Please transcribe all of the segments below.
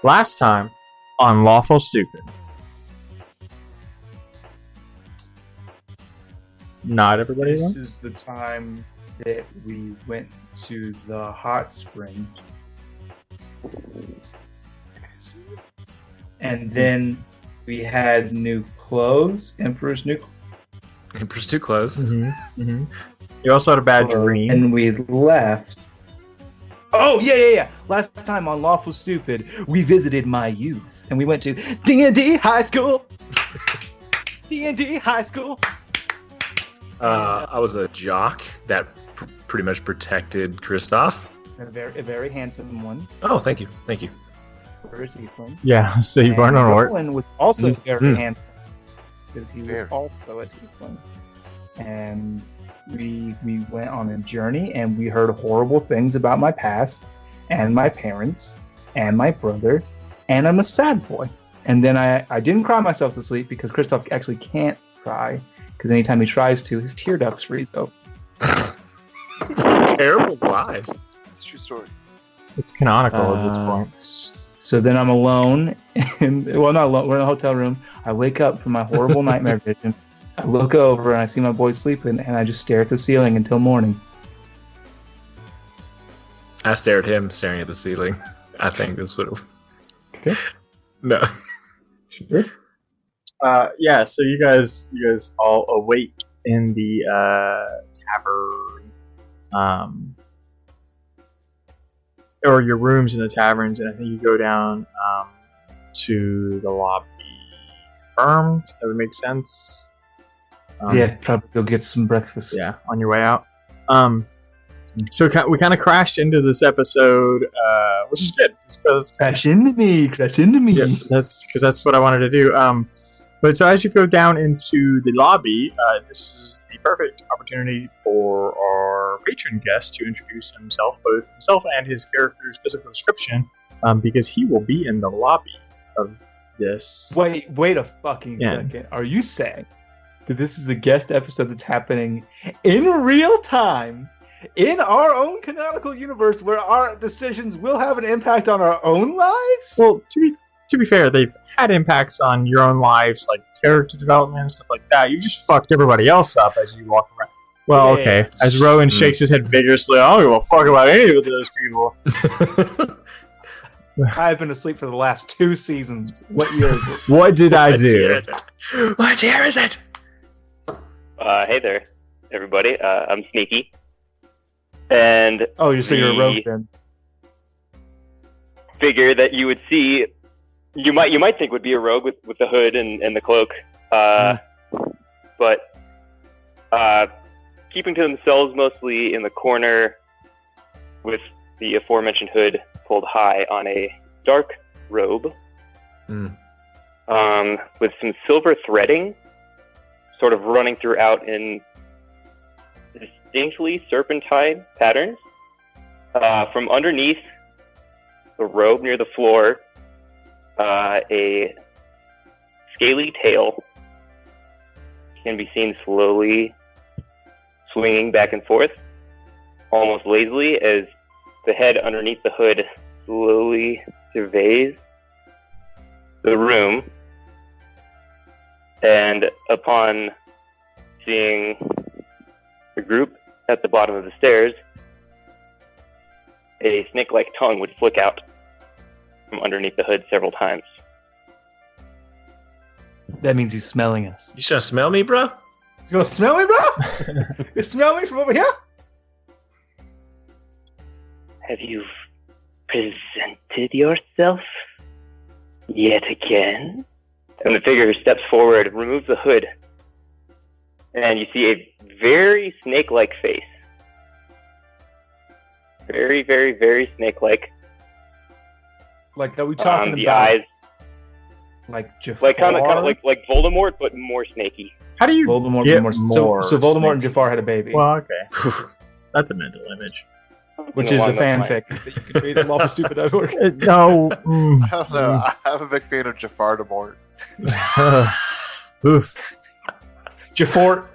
Last time on Lawful Stupid. Not everybody This wants? is the time that we went to the hot spring. And then we had new clothes, Emperor's new Emperor's too close. Mm-hmm. You also had a bad clothes, dream. and we left. Oh, yeah. Last time on Lawful Stupid, we visited my youth, and we went to D&D High School. D&D High School. I was a jock that pretty much protected Christoph. A very handsome one. Oh, thank you. For a sequin. Yeah, so you weren't on work. Rowan was also very Mm. handsome because he was also a tiefling. And we went on a journey, and we heard horrible things about my past, and my parents, and my brother, and I'm a sad boy. And then I didn't cry myself to sleep because Christoph actually can't cry because anytime he tries to, his tear ducts freeze open. Terrible life. It's a true story. It's canonical at this point. So then I'm alone, and well, not alone. We're in a hotel room. I wake up from my horrible nightmare vision. I look over and I see my boy sleeping, and I just stare at the ceiling until morning. I stare at him staring at the ceiling. I think this would have. Okay. No. Yeah, so you guys all awake in the tavern, or your rooms in the taverns, and I think you go down to the lobby. Confirmed? That would make sense. Yeah, probably go get some breakfast. Yeah, on your way out. So we kind of crashed into this episode, which is good. Crash into me. Yeah, that's what I wanted to do. But so as you go down into the lobby, this is the perfect opportunity for our patron guest to introduce himself, both himself and his character's physical description, because he will be in the lobby of this. Wait a fucking second. Are you saying that this is a guest episode that's happening in real time in our own canonical universe where our decisions will have an impact on our own lives? Well, to be fair, they've had impacts on your own lives, like character development and stuff like that. You just fucked everybody else up as you walk around. Well, okay. As Rowan shakes his head vigorously, I don't give a fuck about any of those people. I've been asleep for the last 2 seasons. What year is it? What did I do? What year is it? Hey there, everybody. I'm Sneaky. And oh, you're a rogue then. Figure that you would see, you might think would be a rogue with the hood and the cloak, but keeping to themselves mostly in the corner with the aforementioned hood pulled high on a dark robe, with some silver threading sort of running throughout in distinctly serpentine patterns. From underneath the robe near the floor, a scaly tail can be seen slowly swinging back and forth, almost lazily, as the head underneath the hood slowly surveys the room. And upon seeing the group at the bottom of the stairs, a snake-like tongue would flick out from underneath the hood several times. That means he's smelling us. You trying to smell me, bro? You gonna smell me, bro? You smell me from over here? Have you presented yourself yet again? And the figure steps forward, removes the hood, and you see a very snake-like face. Very, very, very snake-like. Like, are we talking the about eyes, like Jafar? like kind of like Voldemort, but more snaky. How do you Voldemort get more? more So Voldemort snake? and Jafar had a baby, Well, okay. That's a mental image. which is a fanfic that you can read at lawfulstupid.org. No. I don't know. I'm a big fan of Jafar Demort. Oof. Jafar.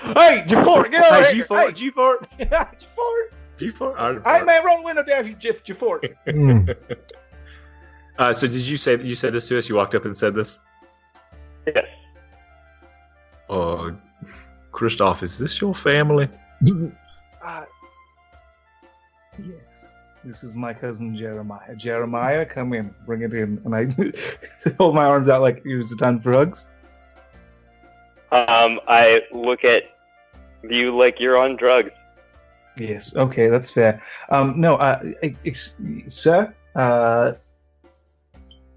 Hey, Jafar, get over Hey, here. G4. Hey, Jafar. Jafar. G4? Hey, man, roll the window down, Jafar. So did you say this to us? You walked up and said this? Yes. Christoph, is this your family? Yes. This is my cousin Jeremiah. Jeremiah, come in. Bring it in. And I hold my arms out like it was a time for hugs. I look at you like you're on drugs. Yes. Okay, that's fair. No, sir?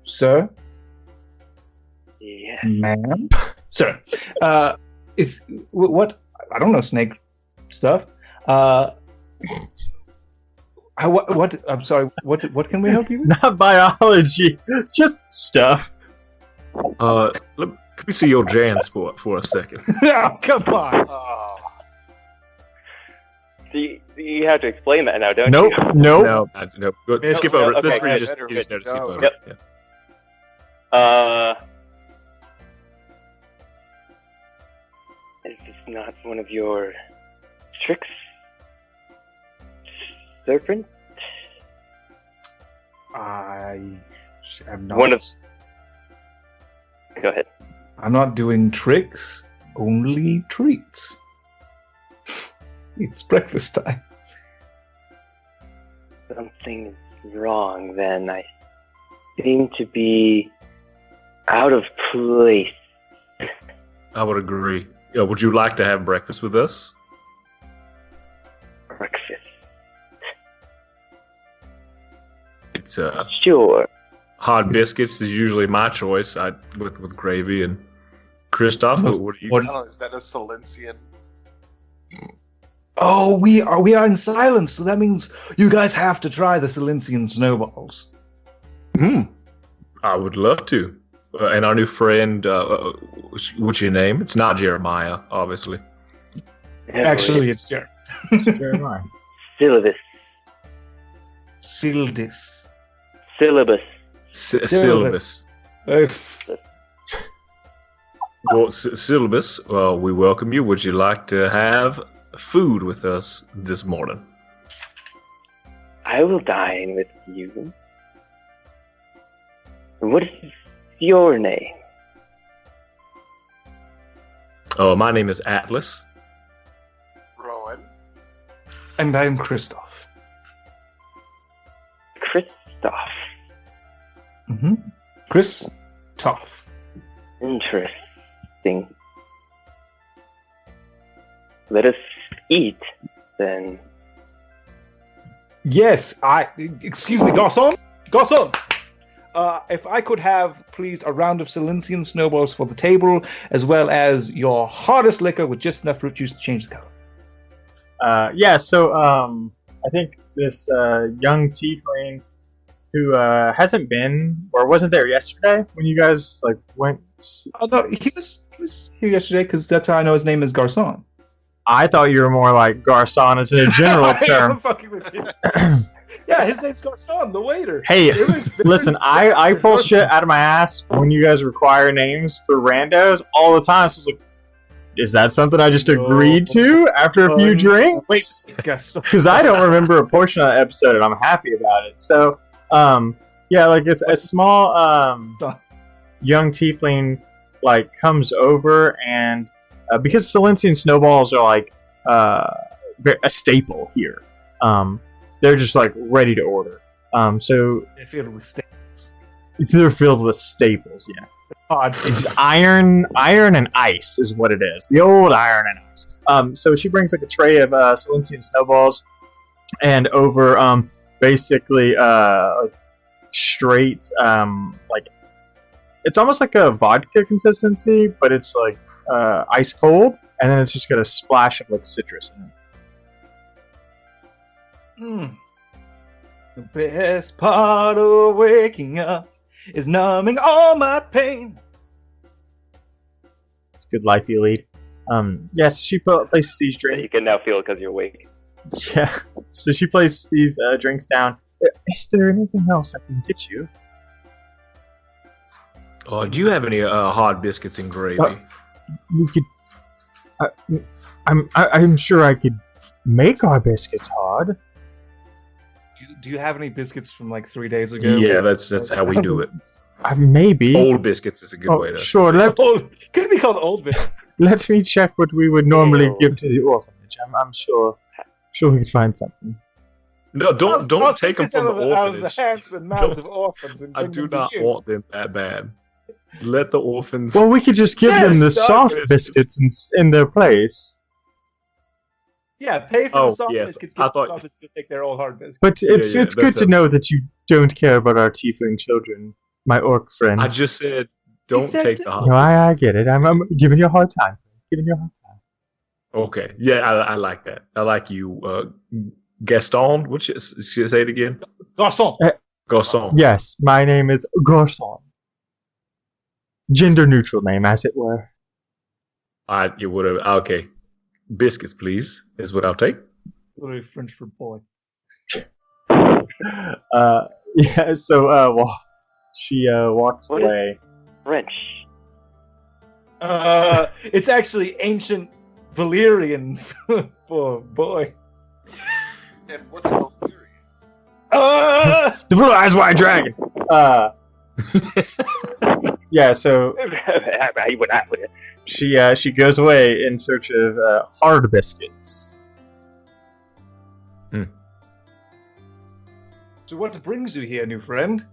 Sir? Yeah. Ma'am? Sir. It's what? I don't know snake stuff. What? I'm sorry. What can we help you with? Not biology, just stuff. Let me see your Jansport for a second. Oh, come on. Oh. See, you have to explain that now, don't Nope. you? Nope. No. Go, skip over it. Okay, This one you good. just know to skip over. Yep. Yeah. Is this not one of your tricks, Serpent? I am not. One of. Go ahead. I'm not doing tricks, only treats. It's breakfast time. Something's wrong then. I seem to be out of place. I would agree. Would you like to have breakfast with us? Breakfast. It's Sure. hard biscuits is usually my choice. With gravy and Christoph. What do you? Oh, is that a Silencian? Oh, we are in silence, so that means you guys have to try the Silencian snowballs. I would love to. And our new friend, what's your name? It's not Jeremiah, obviously. Actually, it's Jeremiah. Syllabus. Sildis. Syllabus. Syllabus. Well, Syllabus, we welcome you. Would you like to have food with us this morning? I will dine with you. What is your name? Oh, my name is Atlas. Rowan. And I'm Christoph. Christoph. Mm-hmm. Christoph. Interesting. Let us eat, then. Yes, excuse me, Garçon? Garçon! If I could have, please, a round of Silencian snowballs for the table, as well as your hardest liquor with just enough fruit juice to change the color. So I think this young tiefling who hasn't been or wasn't there yesterday when you guys went. Oh no, he was here yesterday because that's how I know his name is Garçon. I thought you were more like Garçon as in a general term. I'm fucking with you. Yeah, his name's Garçon, the waiter. Hey, listen, I pull shit out of my ass when you guys require names for randos all the time. So it's like, is that something I just agreed to after a few drinks? Wait, guess. Because I don't remember a portion of that episode, and I'm happy about it. So, it's a small young tiefling comes over, and because Silencian snowballs are a staple here. They're just ready to order. So they're filled with staples. They're filled with staples, yeah. It's iron and ice is what it is. The old iron and ice. So she brings a tray of Silencian snowballs, and over basically straight it's almost like a vodka consistency, but it's ice cold, and then it's just got a splash of citrus in it. The best part of waking up is numbing all my pain. It's a good life you lead. Yes, she places these drinks. You can now feel it because you're awake. Yeah, so she places these drinks down. Is there anything else I can get you? Do you have any hard biscuits and gravy? We could. I'm sure I could make our biscuits hard. Do you have any biscuits from like 3 days ago? Yeah, that's how we do it. Maybe. Old biscuits is a good way to. Sure. Could it be called old biscuits? Let me check what we would normally give to the orphanage. I'm sure we could find something. No, don't take them from the orphanage. Out of the hands and mouths of orphans. And I do not want them that bad. Let the orphans. Well, we could just give them the soft biscuits in their place. Yeah, pay for the soft biscuits. Get the soft biscuits to take their old hard biscuits. But it's good to know that you don't care about our tiefling children, my orc friend. I just said don't take the hard. No, I get it. I'm giving you a hard time. Okay. Yeah, I like that. I like you, Gaston. What should I say it again? Garçon. Garçon. Yes, my name is Garçon. Gender neutral name, as it were. You would have. Okay. Biscuits, please, is what I'll take. Literally French for boy. Yeah, so, she walks away. French. It's actually ancient Valyrian for boy. And what's Valyrian? The Blue Eyes White Dragon! Yeah, so she goes away in search of hard biscuits. So what brings you here, new friend?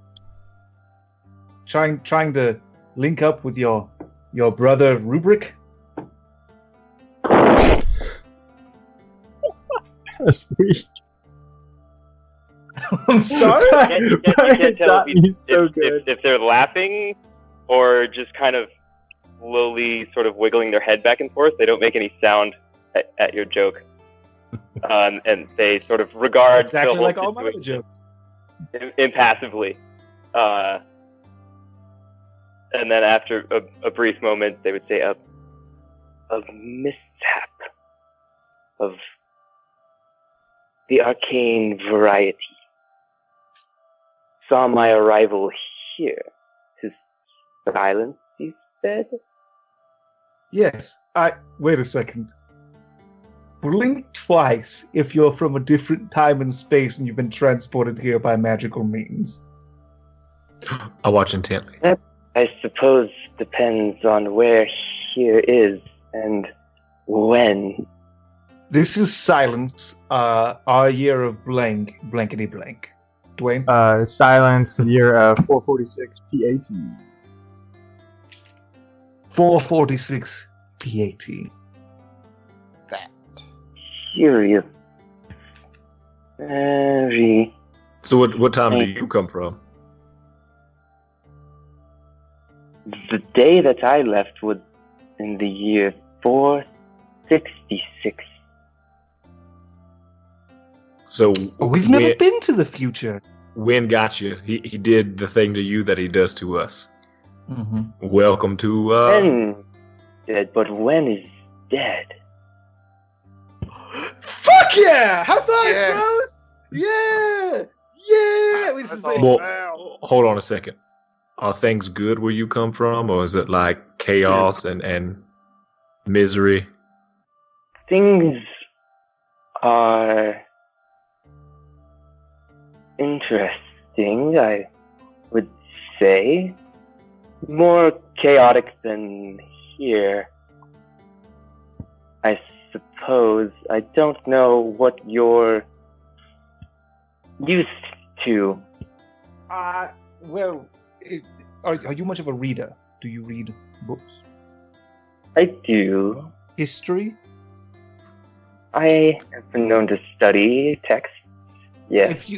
Trying to link up with your brother Rubric? That's weak. I'm sorry? You can't tell good. if they're laughing or just kind of slowly sort of wiggling their head back and forth. They don't make any sound at your joke. And they sort of regard exactly the like all my other jokes. Impassively. And then after a brief moment, they would say, a mishap of the arcane variety. Saw my arrival here. His silence, you said? Yes. Wait a second. Blink twice if you're from a different time and space and you've been transported here by magical means. I'll watch intently. That, I suppose, depends on where here is and when. This is silence. Our year of blank, blankety blank. Dwayne? Silence, the year 446 PAT. 446 PAT. Curious. Very. So what time do you come from? The day that I left was in the year 466. So we've never been to the future. Wynn got you. He did the thing to you that he does to us. Mm-hmm. Welcome to. Wen dead, but Wen is dead. Fuck yeah! High five, Yes. bros! Yeah! Yeah! We just say, Well, hold on a second. Are things good where you come from, or is it like chaos and misery? Things are interesting, I would say. More chaotic than here, I suppose. I don't know what you're used to. well, are you much of a reader? Do you read books? I do. History? I have been known to study texts. Yes.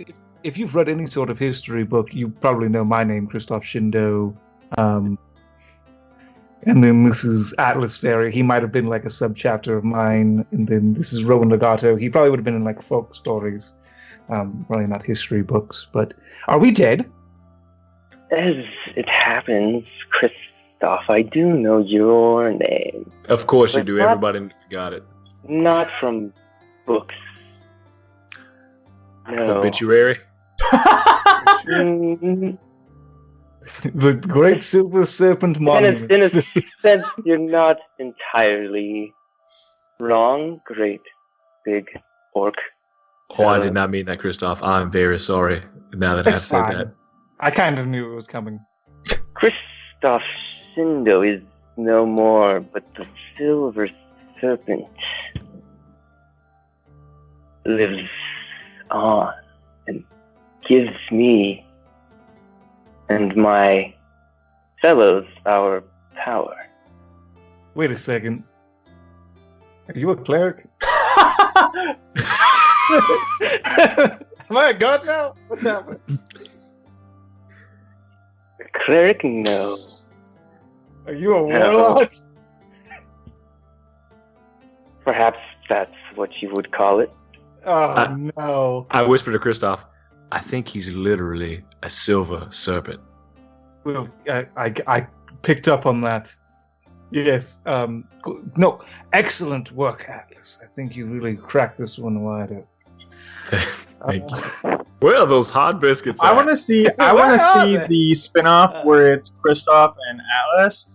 If you've read any sort of history book, you probably know my name, Christoph Shindo. And then this is Atlas Fairy. He might have been like a subchapter of mine. And then this is Rowan Legato. He probably would have been in like folk stories. Probably not history books. But are we dead? As it happens, Christoph, I do know your name. Of course you But do. not- Everybody got it. Not from books. No. Obituary. Mm, The Great Silver Serpent Monument. in a sense, you're not entirely wrong, great big orc Oh, I did not mean that, Christoph. I'm very sorry. Now that I've It's said fine. that. I kind of knew it was coming. Christoph Shindo is no more, but the Silver Serpent lives on and gives me and my fellows our power. Wait a second. Are you a cleric? Am I a god now? What's happening? A cleric? No. Are you a warlock? Perhaps that's what you would call it. Oh, no. I whispered to Christoph, I think he's literally a silver serpent. Well, I picked up on that. Yes. No, excellent work, Atlas. I think you really cracked this one wider. Thank you. Where are those hot biscuits I at? want to see. The spin-off where it's Kristoff and Atlas,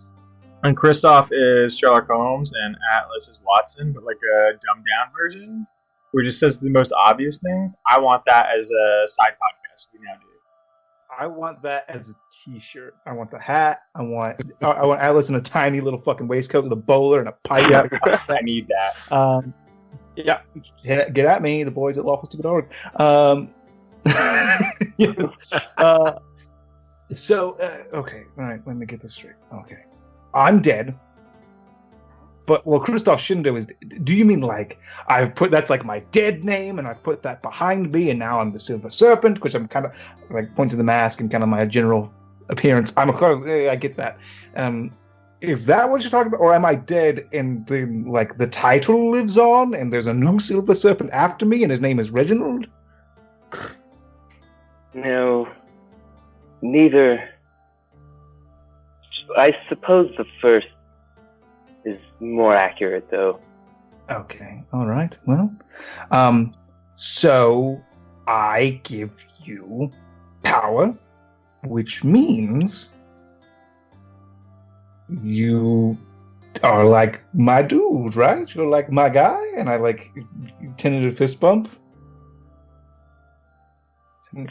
and Kristoff is Sherlock Holmes and Atlas is Watson, but like a dumbed-down version, where it just says the most obvious things. I want that as a side podcast we now do. I want that as a T-shirt. I want the hat. I want Atlas in a tiny little fucking waistcoat with a bowler and a pipe. Yeah, I need that. Yeah, get at me, the boys at lawfulstupid.org. Okay, all right, let me get this straight. Okay, I'm dead. But, well, Christoph Shindo is... Do you mean, like, I've put... That's, like, my dead name, and I've put that behind me, and now I'm the Silver Serpent, which I'm kind of, like, pointing to the mask and kind of my general appearance. I'm a... I get that. Is that what you're talking about? Or am I dead, and, the title lives on, and there's a new Silver Serpent after me, and his name is Reginald? No. Neither. I suppose the first is more accurate, though. Okay, all right. Well, so I give you power, which means you are like my dude, right? You're like my guy, and I like tentative fist bump.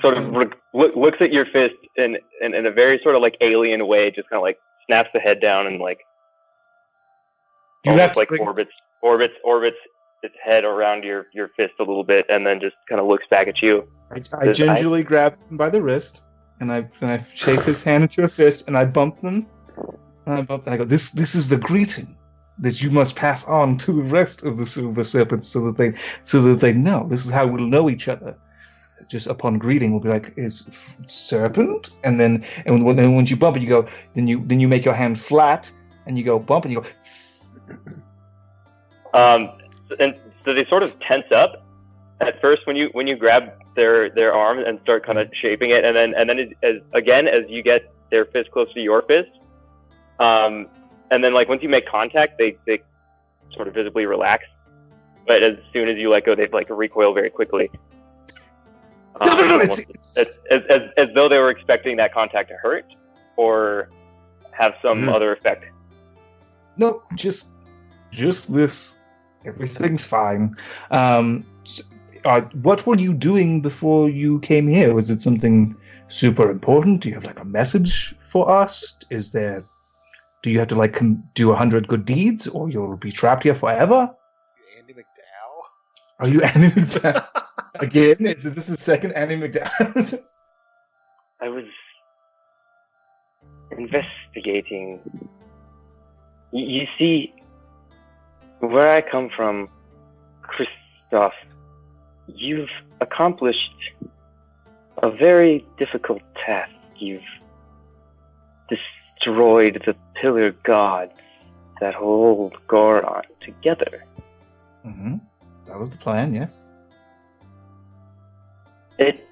Sort of looks at your fist in a very sort of like alien way, just kind of like snaps the head down and like almost like orbits its head around your fist a little bit, and then just kind of looks back at you. I gingerly grab him by the wrist, and I shake his hand into a fist, and I bump them. And I go, this is the greeting that you must pass on to the rest of the Silver Serpents, so that they know. This is how we'll know each other. Just upon greeting, we'll be like, "Is Serpent?" And then once you bump it, you go. Then you make your hand flat, and you go bump, and you go. And so they sort of tense up at first when you grab their arm and start kind of shaping it, and then as you get their fist close to your fist, and then like once you make contact, they sort of visibly relax, but as soon as you let go, they like recoil very quickly. No, as though they were expecting that contact to hurt or have some other effect. No, just this. Everything's fine. What were you doing before you came here? Was it something super important? Do you have like a message for us? Do you have to like do 100 good deeds, or you'll be trapped here forever? Andy McDowell? Are you Andy McDowell? Again? Is this the second Andy McDowell? I was investigating. You see, where I come from, Christoph, you've accomplished a very difficult task. You've destroyed the pillar gods that hold Goron together. Mm-hmm. That was the plan, yes. It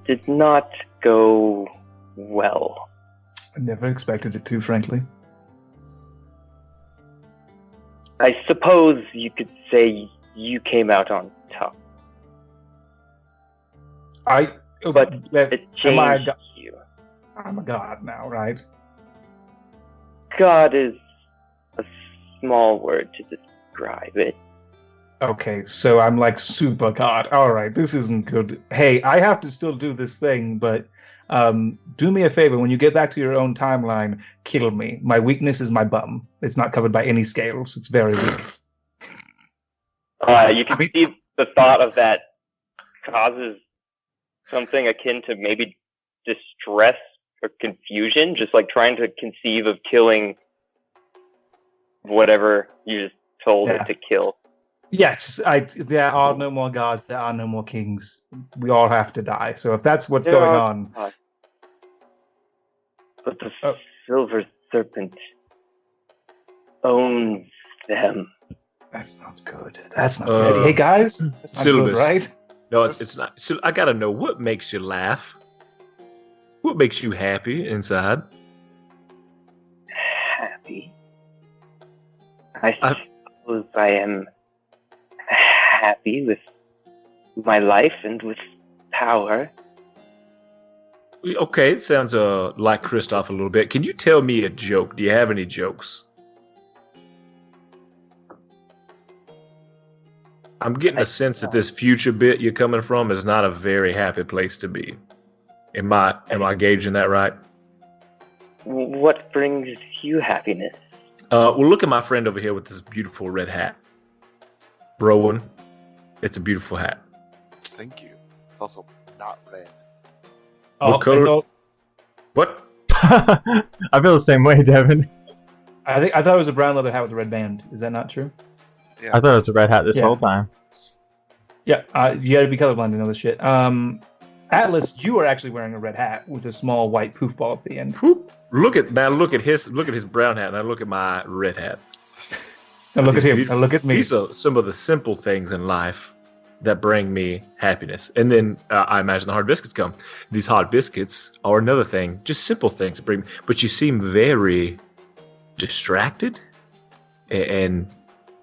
did not go well. I never expected it to, frankly. I suppose you could say you came out on top. But it changed you. I'm a god now, right? God is a small word to describe it. Okay, so I'm like super caught. All right, this isn't good. Hey, I have to still do this thing, but do me a favor. When you get back to your own timeline, kill me. My weakness is my bum. It's not covered by any scales. It's very weak. You can see the thought of that causes something akin to maybe distress or confusion, just like trying to conceive of killing whatever you just told it to kill. Yes, there are no more gods, there are no more kings. We all have to die. So if that's what's going on... But the Silver Serpent owns them. That's not good. That's not good. Hey guys, that's not good, right? No, it's not. So I gotta know, what makes you laugh? What makes you happy inside? Happy? I suppose I am happy with my life and with power. Okay, it sounds like Kristoff a little bit. Can you tell me a joke? Do you have any jokes? I'm getting a sense that this future bit you're coming from is not a very happy place to be. Am I gauging that right? What brings you happiness? Well, look at my friend over here with this beautiful red hat. Rowan, it's a beautiful hat. Thank you. It's also not red. What color? What? I feel the same way, Devin. I thought it was a brown leather hat with a red band. Is that not true? Yeah. I thought it was a red hat this whole time. Yeah, you gotta be colorblind to know this shit. Atlas, you are actually wearing a red hat with a small white poof ball at the end. Look at his brown hat, and I look at my red hat. And look at him. And look at me. These are some of the simple things in life that bring me happiness. And then I imagine the hard biscuits come. These hard biscuits are another thing, just simple things that bring. But you seem very distracted and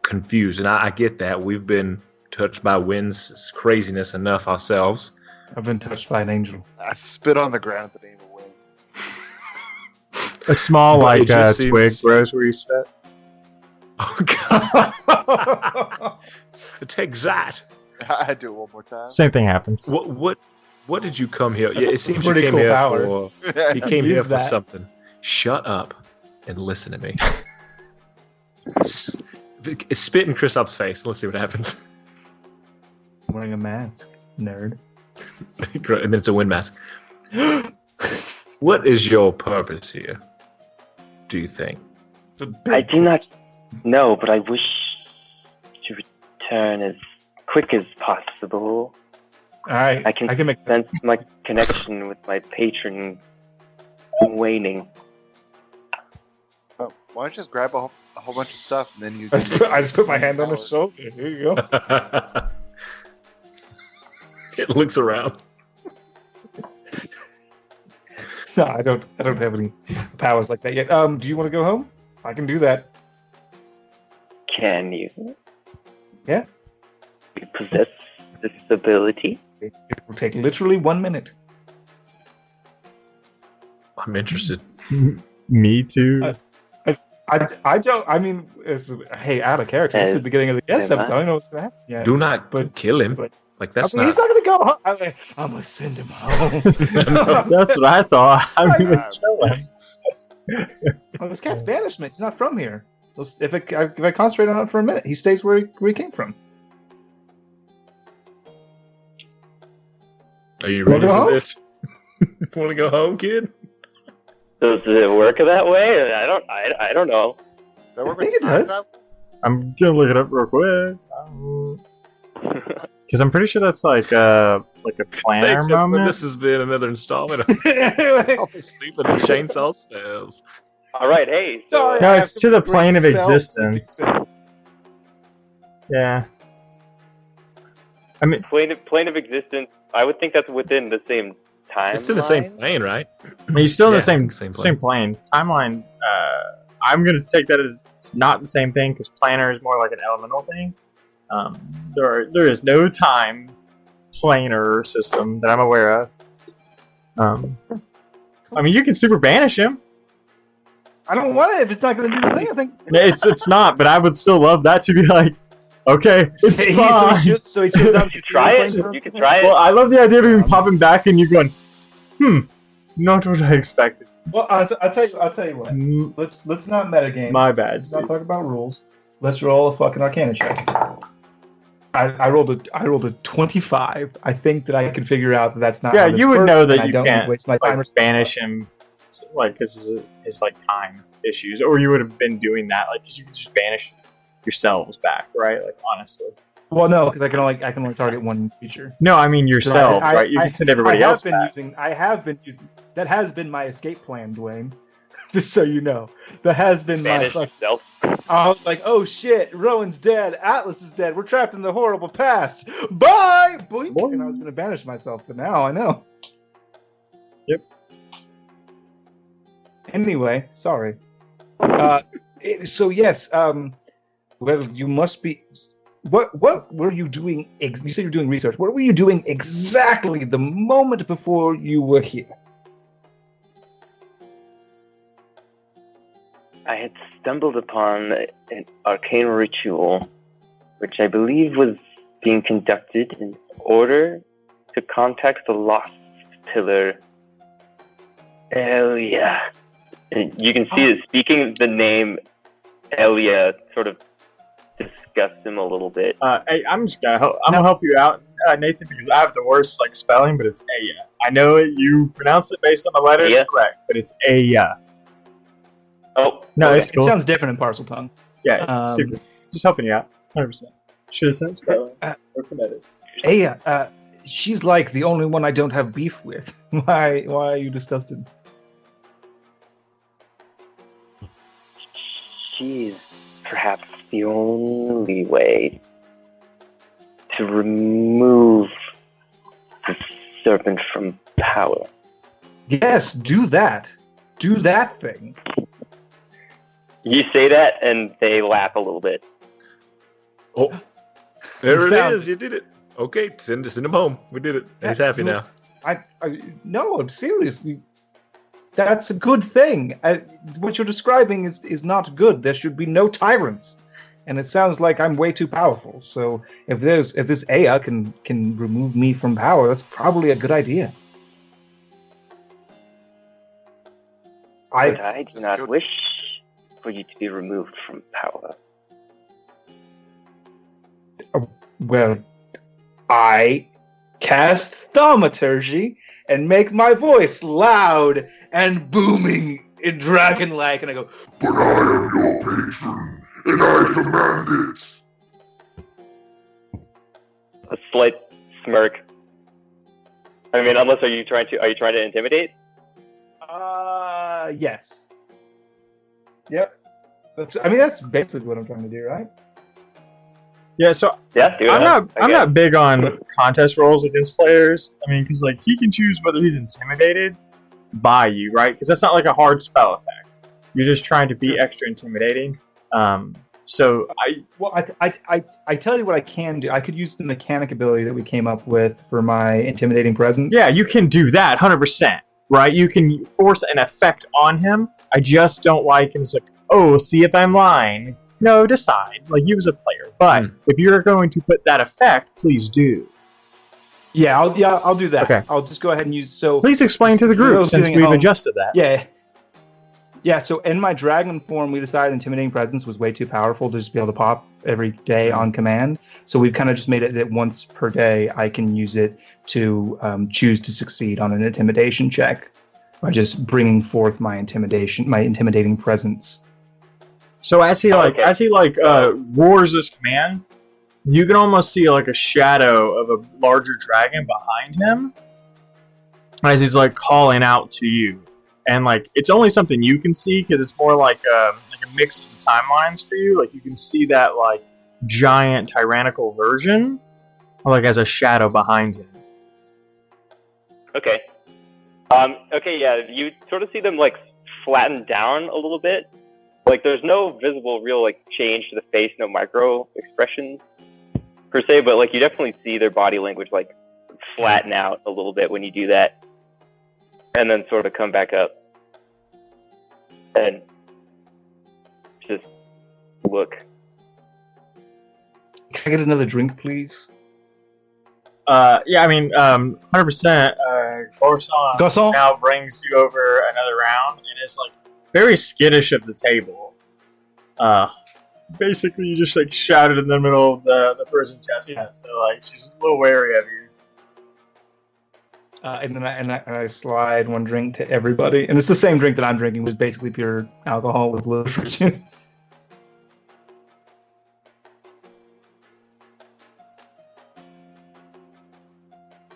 confused, and I get that. We've been touched by Wynn's craziness enough ourselves. I've been touched by an angel. I spit on the ground at the name of Wynn. A small, like, seems... twig grows where you spit. Oh, God. Take that. I do it one more time. Same thing happens. What did you come here? Yeah, it seems you pretty came cool here power. for... You came here for that. something. Shut up and listen to me. Spit in Kristoff's face. Let's see what happens. I'm wearing a mask, nerd. And then it's a wind mask. What is your purpose here, do you think? I do not know, but I wish to return as quick as possible. Alright, I can make sense my connection with my patron waning. Oh, why don't you just grab a whole bunch of stuff and then you... I just put my hand on his shoulder. Here you go. It looks around. No, I don't have any powers like that yet. Do you want to go home? I can do that. Can you? Yeah. You possess this ability? It will take literally 1 minute. I'm interested. Me too. I don't. I mean, hey, out of character. This is the beginning of the guest episode. I don't know what's gonna happen. Yeah. Do not kill him. Like that's I mean, he's not gonna go home. I'm gonna send him home. That's what I thought. I'm gonna kill him. Well, this cat's banishment. He's not from here. If I concentrate on it for a minute, he stays where he came from. Are you ready for this? Want to go home, kid? Does it work that way? I don't know. I think it does. I'm gonna look it up real quick. Because I'm pretty sure that's like a planner Thanks, moment. This has been another installment of Lawful Stupid and Shainsaw spells. All right, hey. So, No, it's to the plane of existence. Yeah. I mean, plane of existence. I would think that's within the same time. It's in the same plane, right? he's still in the Yeah, same plane. Timeline. I'm gonna take that as it's not the same thing because planner is more like an elemental thing. There is no time planar system that I'm aware of. I mean, you can super banish him. I don't want it if it's not going to do the thing. I think It's not, but I would still love that to be like Okay, it's fine. So he shoots out. You try it. You can try it. Well, I love the idea of him popping back and you going, not what I expected. Well, I'll tell you what. Let's not metagame. My bad. Let's not talk about rules. Let's roll a fucking Arcana check. I rolled a 25. I think that I can figure out that that's not. Yeah, how this you would works, know that and you I don't can't waste my time. banish him, like because it's like time issues, or you would have been doing that, like because you could just banish yourselves back, right? Like honestly. Well, no, because I can only target one creature. No, I mean yourselves, So right? You can send everybody else back. I have been using. That has been my escape plan, Dwayne. Just so you know, that has been Banish my. yourself. I was like, oh shit, Rowan's dead, Atlas is dead, we're trapped in the horrible past. Bye! Boink! Boing. And I was going to banish myself, but now I know. Yep. Anyway, sorry. So yes, well, you must be. What were you doing? You said you're doing research. What were you doing exactly the moment before you were here? I had stumbled upon an arcane ritual, which I believe was being conducted in order to contact the lost pillar, Elia. And you can see that speaking the name Elia sort of disgusts him a little bit. I'm gonna help you out, Nathan, because I have the worst spelling, but it's Aya. I know you pronounce it based on the letters correct, but it's Aya. Oh no, okay. it's cool. It sounds different in Parcel Tongue. Yeah, super. Just helping you out, 100%. Should have said spelling or phonetics. Aya, she's like the only one I don't have beef with. Why are you disgusted? She's perhaps the only way to remove the serpent from power. Yes, do that. Do that thing. You say that, and they laugh a little bit. Oh, there You it found is. You did it. Okay, send him home. We did it. He's happy now. No, I'm serious. That's a good thing. What you're describing is not good. There should be no tyrants. And it sounds like I'm way too powerful. So if this Aya can remove me from power, that's probably a good idea. But I do not wish for you to be removed from power. Well, I cast thaumaturgy and make my voice loud and booming in dragon-like, and I go, But I am your patron, and I command it. A slight smirk. I mean, unless are you trying to intimidate? Yes. Yep. That's basically what I'm trying to do, right? Yeah, so Yeah, do it. I'm not big on contest roles against players. I mean, because he can choose whether he's intimidated by you, right? Because that's not like a hard spell effect. You're just trying to be extra intimidating. So I tell you what I can do. I could use the mechanic ability that we came up with for my intimidating presence. Yeah, you can do that 100%, right? You can force an effect on him. I just don't like him. It's like, oh, see if I'm lying. No, decide. You as a player. But if you're going to put that effect, please do. Yeah, I'll do that. Okay. I'll just go ahead and use. So please explain to the group since we've adjusted that. Yeah. So in my dragon form, we decided intimidating presence was way too powerful to just be able to pop every day on command. So we've kind of just made it that once per day I can use it to choose to succeed on an intimidation check by just bringing forth my intimidating presence. So as he roars this command, you can almost see a shadow of a larger dragon behind him as he's calling out to you. And it's only something you can see because it's more like a mix of the timelines for you. You can see that giant tyrannical version, as a shadow behind him. Okay. Okay. Yeah. You sort of see them flatten down a little bit. There's no visible real change to the face, no micro expressions per se, but you definitely see their body language flatten out a little bit when you do that, and then sort of come back up and just look. can I get another drink, please? Yeah, I mean, 100%. Garçon now brings you over another round and is like very skittish of the table. Basically, you just like shouted in the middle of the prison chestnut, so like she's a little wary of you. And then I slide one drink to everybody, and it's the same drink that I'm drinking, which is basically pure alcohol with little fruit.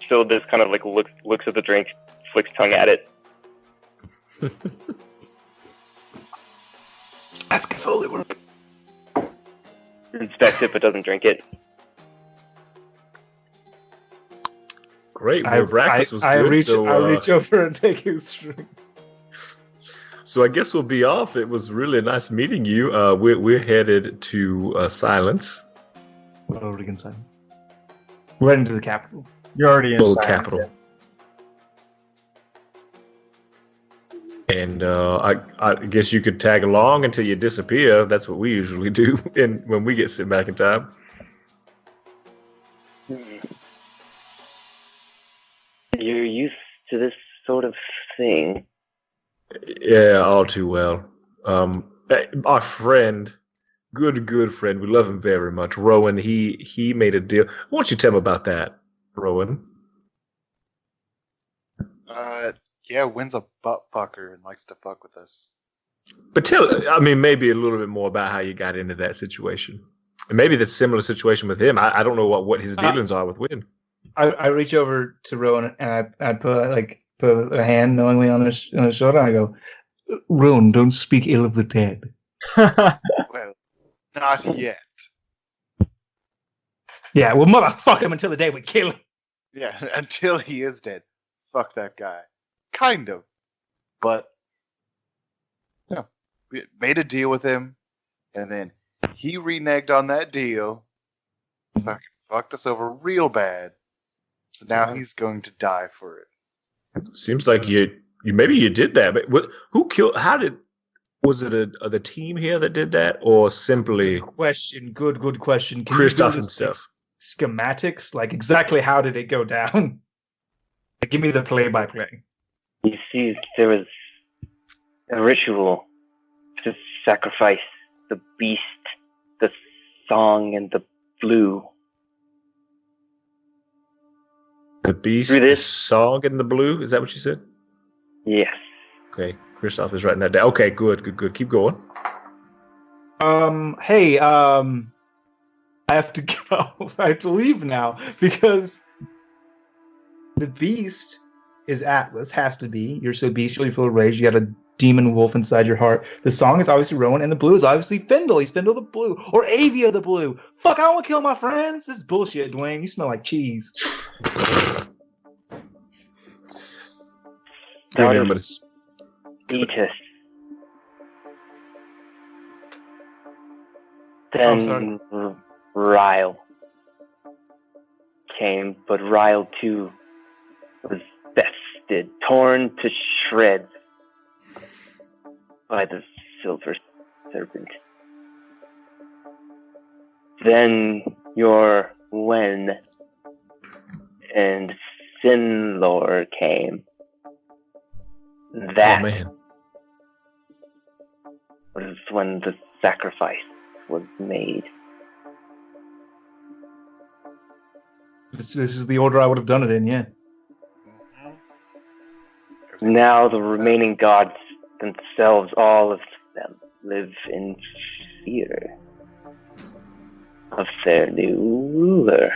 Still just kind of like looks at the drink, flicks tongue at it. That's Foley work. Inspects it but doesn't drink it. Great. Well, breakfast was good. I reach over and take his drink. So I guess we'll be off. It was really nice meeting you. We're headed to Silence. What Oregon Silence? We're heading to the capital. You're already in Full Silence, capital. Yeah. And I guess you could tag along until you disappear. That's what we usually do when we get sent back in time. You're used to this sort of thing. Yeah, all too well. Our friend, good friend, we love him very much. Rowan, he made a deal. Why don't you tell him about that, Rowan? Yeah, Wynn's a butt fucker and likes to fuck with us. But maybe a little bit more about how you got into that situation. And maybe the similar situation with him. I don't know what his dealings are with Wynn. I reach over to Rowan and I put a hand knowingly on his shoulder. And I go, Rowan, don't speak ill of the dead. Well, not yet. Yeah, well, motherfuck him until the day we kill him. Yeah, until he is dead. Fuck that guy. Kind of. But, yeah, we made a deal with him, and then he reneged on that deal, fucking fucked us over real bad, so now he's going to die for it. Seems like you maybe you did that, but who killed? Was it the team here that did that, or simply? Good question. Can Christoph you do this, himself. Schematics, like exactly how did it go down? Give me the play-by-play. You see, there was a ritual to sacrifice the beast, the song, and the blue. The beast, the song, and the blue? Is that what you said? Yes. Okay, Christoph is writing that down. Okay, good. Keep going. Hey, I have to go. I have to leave now because the beast is Atlas, has to be. You're so bestial, you feel rage. You got a demon wolf inside your heart. The song is obviously Rowan, and the blue is obviously Findle. He's Findle the Blue, or Avia the Blue. Fuck, I don't want to kill my friends. This is bullshit, Dwayne. You smell like cheese. Eatus. Then Ryle came, but Ryle too was bested, torn to shreds by the silver serpent. Then your Wen and Sinlor came. That was when the sacrifice was made. This is the order I would have done it in, yeah. Now the remaining gods themselves, all of them, live in fear of their new ruler.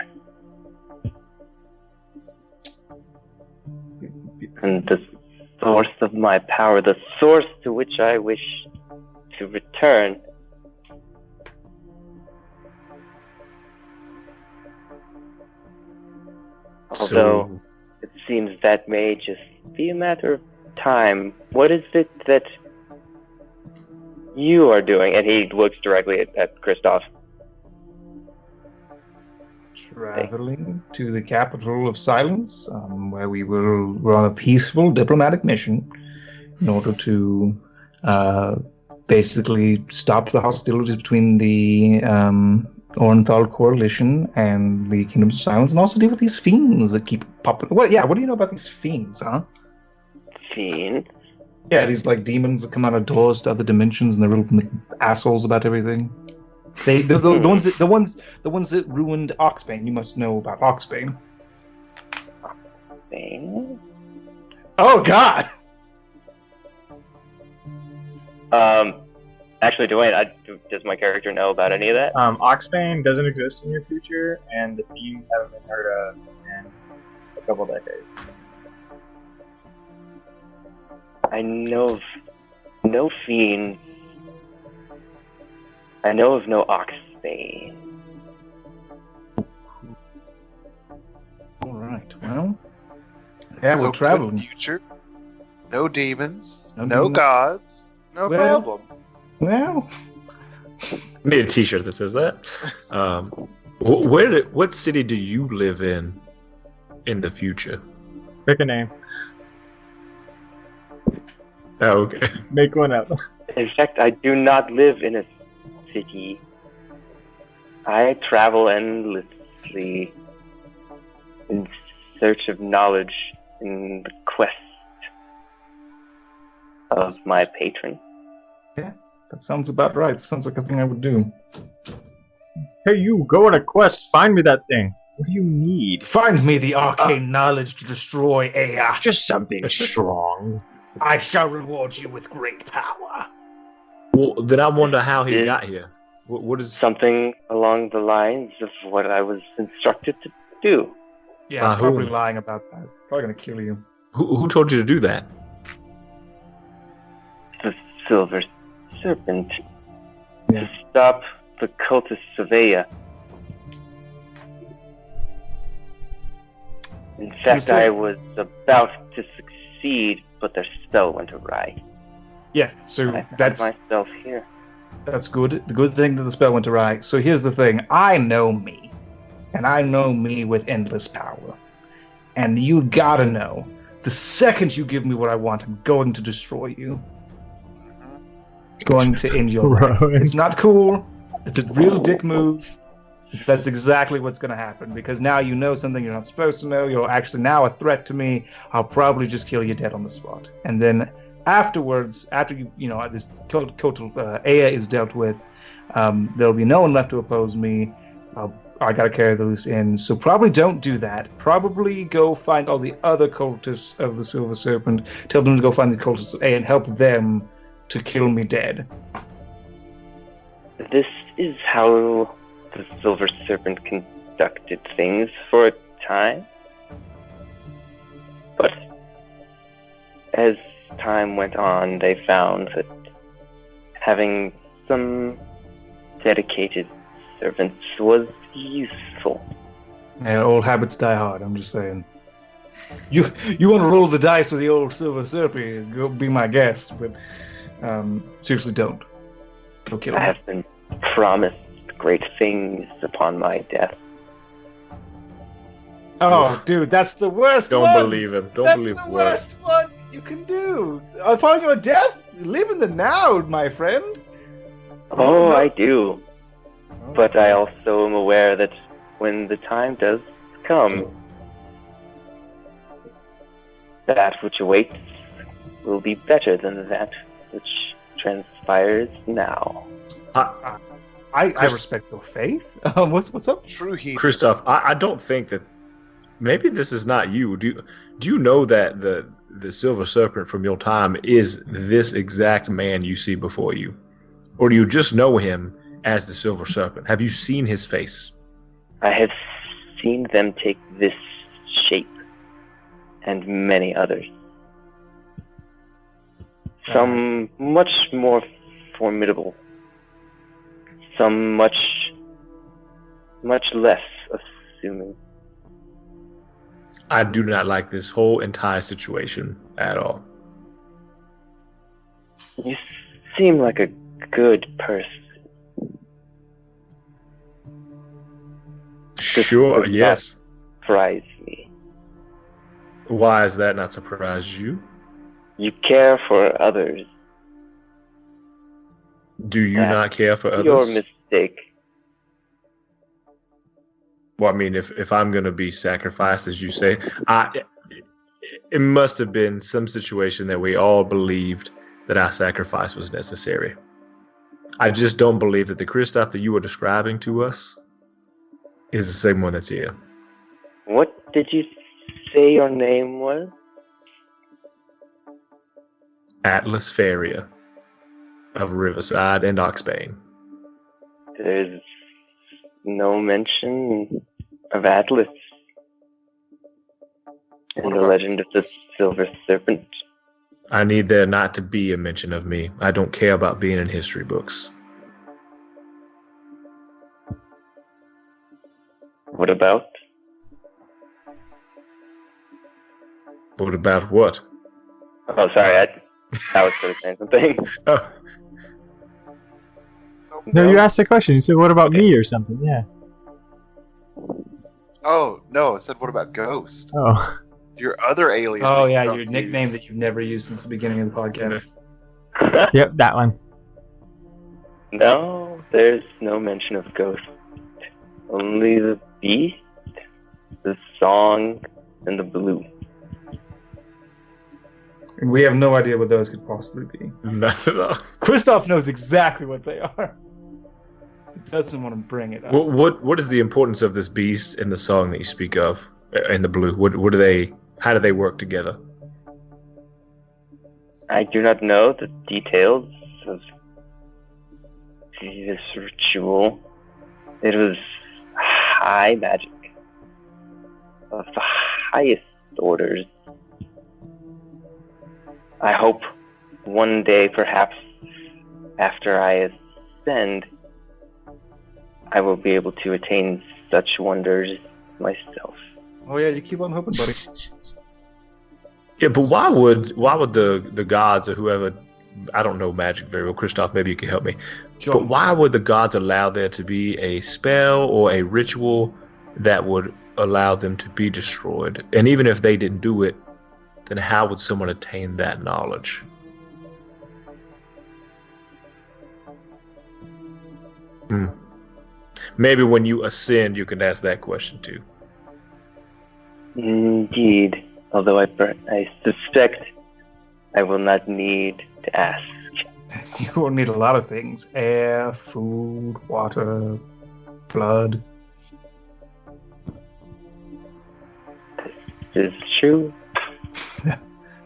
And the source of my power, the source to which I wish to return, although it seems that may just be a matter of time. What is it that you are doing? And he looks directly at Christoph. Traveling to the capital of Silence, where we're on a peaceful diplomatic mission in order to basically stop the hostilities between the Orenthal Coalition and the Kingdoms of Silence, and also deal with these fiends that keep popping. What do you know about these fiends, huh? Fiends? Yeah, these like demons that come out of doors to other dimensions, and they're little assholes about everything. The ones that ruined Oxbane. You must know about Oxbane. Oxbane? Oh God! Actually, Dwayne, does my character know about any of that? Oxbane doesn't exist in your future, and the fiends haven't been heard of in a couple decades. I know of no fiends. I know of no Oxbane. All right. Well, yeah, So we'll travel. good future. No demons. No No demons. gods. No Well- problem. Well, Need a T-shirt that says that. What city do you live in the future? Pick a name. Oh, okay. Make one up. In fact, I do not live in a city. I travel endlessly in search of knowledge, in the quest of my patron. that sounds about right. Sounds like a thing I would do. Hey, you, go on a quest. Find me that thing. What do you need? Find me the arcane knowledge to destroy AI. Just something strong. I shall reward you with great power. Well, then I wonder how he got here. What is? Something along the lines of what I was instructed to do. Yeah, I'm who? probably lying about that. Probably gonna kill you. Who told you to do that? The Silver Serpent. Yeah. To stop the cultists of Aya. In fact, said- I was about to succeed, but their spell went awry. Yeah, so I found that's myself here. That's good. The good thing that the spell went awry. So here's the thing. I know me. And I know me with endless power. And you gotta know, the second you give me what I want, I'm going to destroy you. Going to end your life. Right. It's not cool. It's a real dick move. That's exactly what's going to happen. Because now you know something you're not supposed to know. You're actually now a threat to me. I'll probably just kill you dead on the spot. And then afterwards, after this total Aya is dealt with, there'll be no one left to oppose me. I gotta carry the loose ends. So probably don't do that. Probably go find all the other cultists of the Silver Serpent. Tell them to go find the cultists of Aya and help them to kill me dead. This is how the Silver Serpent conducted things for a time. But as time went on, they found that having some dedicated servants was useful. Yeah, old habits die hard, I'm just saying. You want to roll the dice with the old Silver Serpent, go be my guest, but seriously don't. Go kill I him. have been promised great things upon my death. Oh, dude, that's the worst Don't one! believe him. Don't That's believe the the word. worst one you can do! Upon your death, live in the now, my friend! Oh, I do. But I also am aware that when the time does come, that which awaits will be better than that which transpires now. I respect your faith. What's up? True heat. Christoph, I don't think that. Maybe this is not you. Do you know that the Silver Serpent from your time is this exact man you see before you, or do you just know him as the Silver Serpent? Have you seen his face? I have seen them take this shape and many others. Some much more formidable. Some much less assuming. I do not like this whole entire situation at all. You seem like a good person. Sure, does not yes. Surprise me. Why is that not surprise you? You care for others. Do you That's not care for Your others? mistake. Well, I mean, if I'm going to be sacrificed, as you say, it must have been some situation that we all believed that our sacrifice was necessary. I just don't believe that the Kristoff that you were describing to us is the same one that's here. What did you say your name was? Atlas Faria of Riverside and Oxbane. There's no mention of Atlas in the legend of the Silver Serpent. I need there not to be a mention of me. I don't care about being in history books. What about? What about what? Oh, sorry, I was sort of saying something. Oh. No, you asked a question. You said, what about me or something? Yeah. Oh, no, I said, what about Ghost? Oh. Your other alias. Oh, yeah, your nickname that you've never used since the beginning of the podcast. Yep, that one. No, there's no mention of Ghost. Only the beast, the song, and the blue. And we have no idea what those could possibly be. Not at all. Kristoff knows exactly what they are. He doesn't want to bring it up. What is the importance of this beast in the song that you speak of, in the blue? What do they? How do they work together? I do not know the details of this ritual. It was high magic of the highest orders. I hope one day, perhaps after I ascend, I will be able to attain such wonders myself. Oh yeah, you keep on hoping, buddy. Yeah, but why would the gods or whoever, I don't know magic very well, Kristoff, maybe you can help me. Sure. But why would the gods allow there to be a spell or a ritual that would allow them to be destroyed? And even if they didn't do it, then how would someone attain that knowledge? Maybe when you ascend, you can ask that question too. Indeed, although I suspect I will not need to ask. You will need a lot of things. Air, food, water, blood. This is true.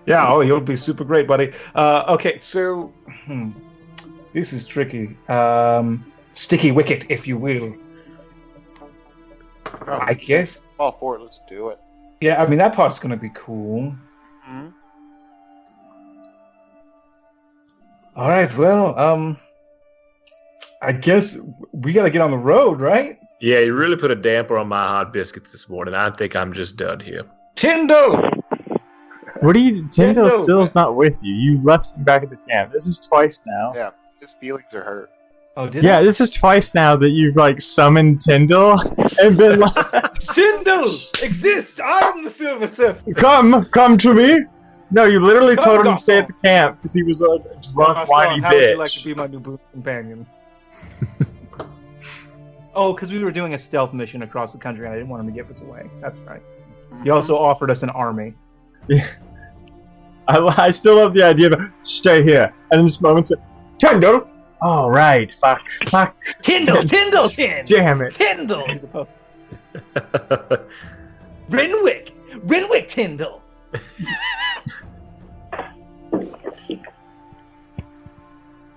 Yeah, oh, you'll be super great, buddy. Okay, so this is tricky. Sticky wicket, if you will. I guess. All for it. Let's do it. Yeah, I mean that part's gonna be cool. Mm-hmm. All right, well, I guess we gotta get on the road, right? Yeah, you really put a damper on my hot biscuits this morning. I think I'm just done here. Tyndall! What are you? Tyndall Tyndall. still's not with you. You left him back at the camp. This is twice now. Yeah, his feelings are hurt. Oh, did Yeah, I? this is twice now that you've like summoned Tyndall and been like, Tyndall exists! I'm the Silver Serpent! come to me. No, you literally Come, told him to Gothel. stay at the camp because he was a drunk, whiny How would you bitch. like to be my new boot companion? Oh, because we were doing a stealth mission across the country and I didn't want him to give us away. That's right. He also offered us an army. I still love the idea of stay here. And in this moment, Tyndall. Oh right, fuck. Tyndall! Damn it. Tyndall! He's a pope. Renwick Tyndall!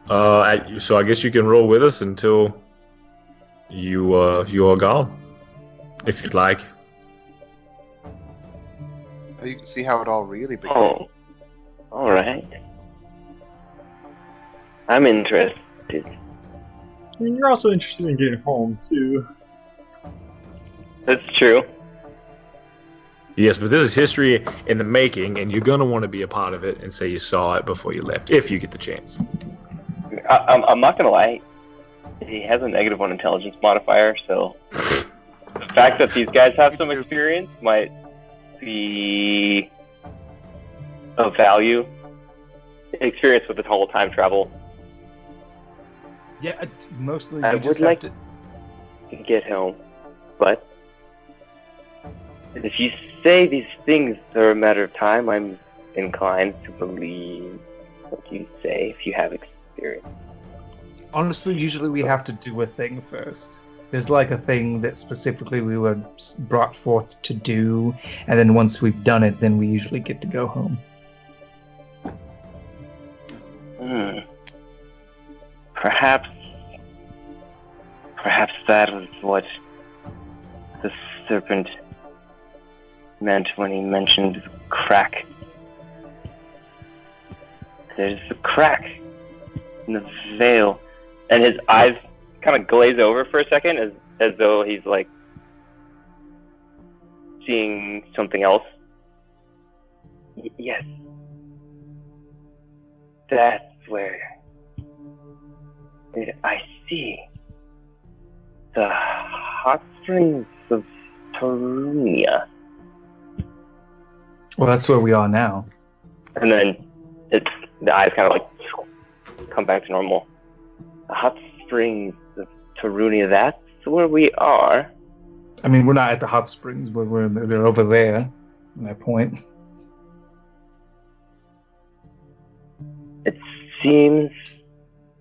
So I guess you can roll with us until you are gone, if you'd like. You can see how it all really began. Oh, all right. I'm interested. I mean, you're also interested in getting home too. That's true. Yes, but this is history in the making, and you're gonna want to be a part of it and say you saw it before you left, if you get the chance. I'm not gonna lie. He has a -1 intelligence modifier, so the fact that these guys have some experience might be of value. Experience with the whole time travel. Yeah, mostly I you would just like have to get home, but If you say these things are a matter of time, I'm inclined to believe what you say if you have experience. Honestly, usually we have to do a thing first. There's like a thing that specifically we were brought forth to do, and then once we've done it, then we usually get to go home. Perhaps that was what the Serpent meant when he mentioned the crack. There's a crack in the veil, and his eyes kind of glaze over for a second, as though he's like seeing something else. Yes, that's where I see the hot springs of Tarunia. Well, that's where we are now. And then the eyes kind of like come back to normal. The hot springs of Tarunia, that's where we are. I mean, we're not at the hot springs, but they're over there, at that point. It seems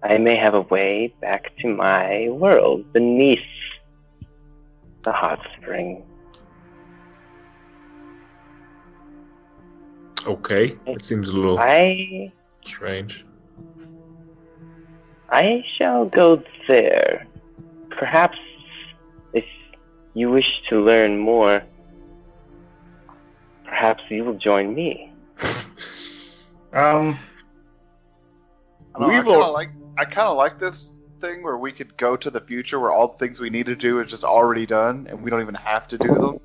I may have a way back to my world beneath the hot spring. Okay, it seems a little strange. I shall go there. Perhaps if you wish to learn more, perhaps you will join me. I kind of like this thing where we could go to the future where all the things we need to do is just already done and we don't even have to do them.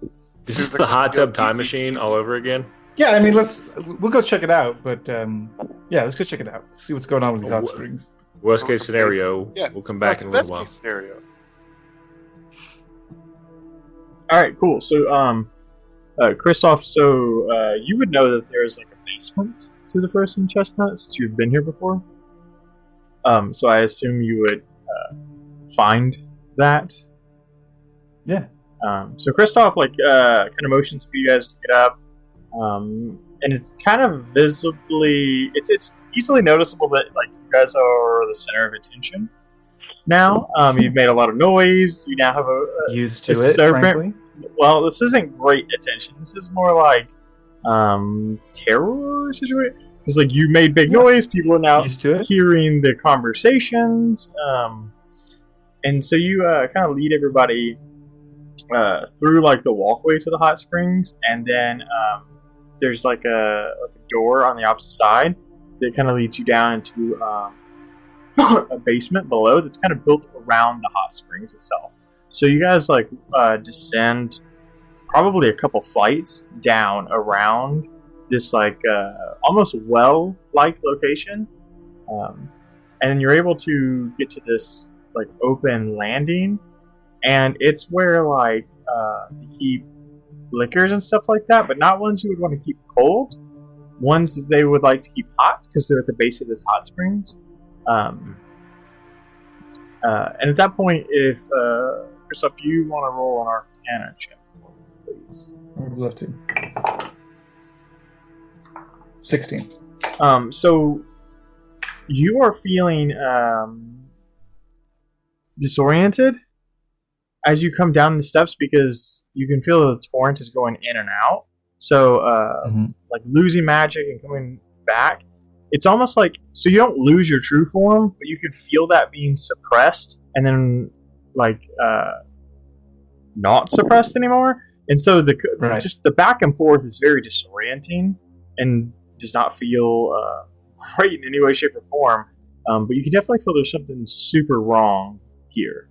Is this the hot tub time machine all over again? Yeah, I mean, we'll go check it out, but yeah, let's go check it out. See what's going on with these hot springs. Worst case scenario, yeah, we'll come back in a little while. Best case scenario. All right, cool. So, Christoph, you would know that there's like a basement to the First and Chestnut since you've been here before. So I assume you would find that. Yeah. So Christoph, kind of motions for you guys to get up, and it's kind of visibly, it's easily noticeable that like you guys are the center of attention. Now, you've made a lot of noise. You now have a used to a it. serpent. Frankly. Well, this isn't great attention. This is more like terror situation. It's like you made big noise. People are now hearing the conversations, and so you kind of lead everybody through like the walkway to the hot springs, and then there's like a door on the opposite side that kind of leads you down into a basement below that's kind of built around the hot springs itself. So you guys descend probably a couple flights down around this almost well-like location, and then you're able to get to this like open landing, and it's where they keep liquors and stuff like that, but not ones you would want to keep cold. Ones that they would like to keep hot because they're at the base of this hot springs. And at that point, if Christoph, you want to roll an Arcana check, please. I would love to. 16. So you are feeling disoriented as you come down the steps because you can feel the torrent is going in and out. So like losing magic and coming back, it's almost like, so you don't lose your true form, but you can feel that being suppressed and then not suppressed anymore. And so just the back and forth is very disorienting and does not feel great in any way, shape, or form. But you can definitely feel there's something super wrong here.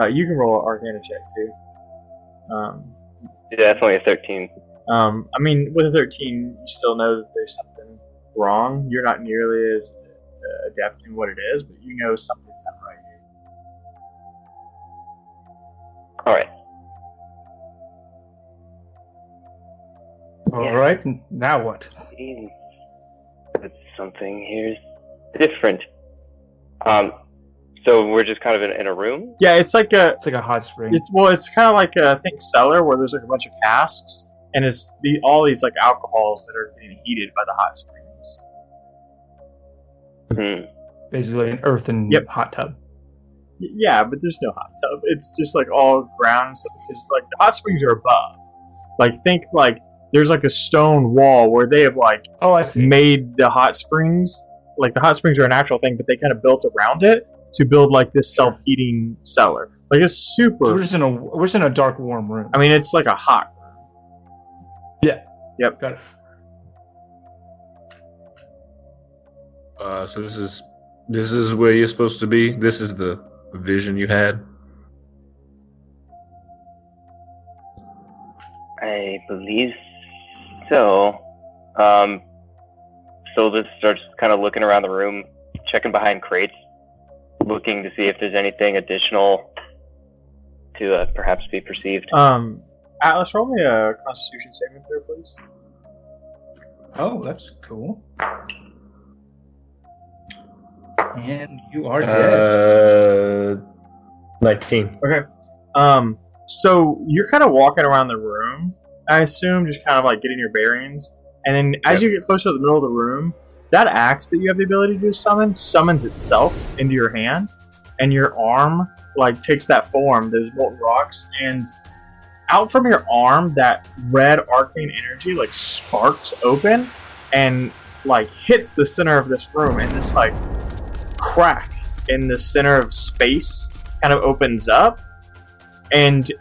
You can roll an Arcana check too. Definitely a 13. I mean, with a 13, you still know that there's something wrong. You're not nearly as adept in what it is, but you know something's not right here. All right. All right. Now what? But something here's different. So we're just kind of in a room? Yeah, it's like a hot spring. It's kind of like a, I think, cellar where there's like a bunch of casks, and it's all these like alcohols that are getting heated by the hot springs. Basically an earthen hot tub. Yeah, but there's no hot tub. It's just like all ground stuff because like the hot springs are above. Like think like there's like a stone wall where they have like made the hot springs. Like the hot springs are an actual thing, but they kind of built around it to build like this self-heating cellar. Like it's super. So we're just in a dark, warm room. I mean, it's like a hot room. Yeah. Yep. Got it. So this is where you're supposed to be. This is the vision you had. I believe so. Sylvis starts kind of looking around the room, checking behind crates, looking to see if there's anything additional to perhaps be perceived. Atlas, roll me a Constitution saving throw, please. Oh, that's cool. And you are dead. 19. Okay. So you're kind of walking around the room, I assume, just kind of like getting your bearings. And then as you get closer to the middle of the room, that axe that you have the ability to summons itself into your hand. And your arm like takes that form, those molten rocks, and out from your arm, that red arcane energy like sparks open and like hits the center of this room, and this like crack in the center of space kind of opens up, and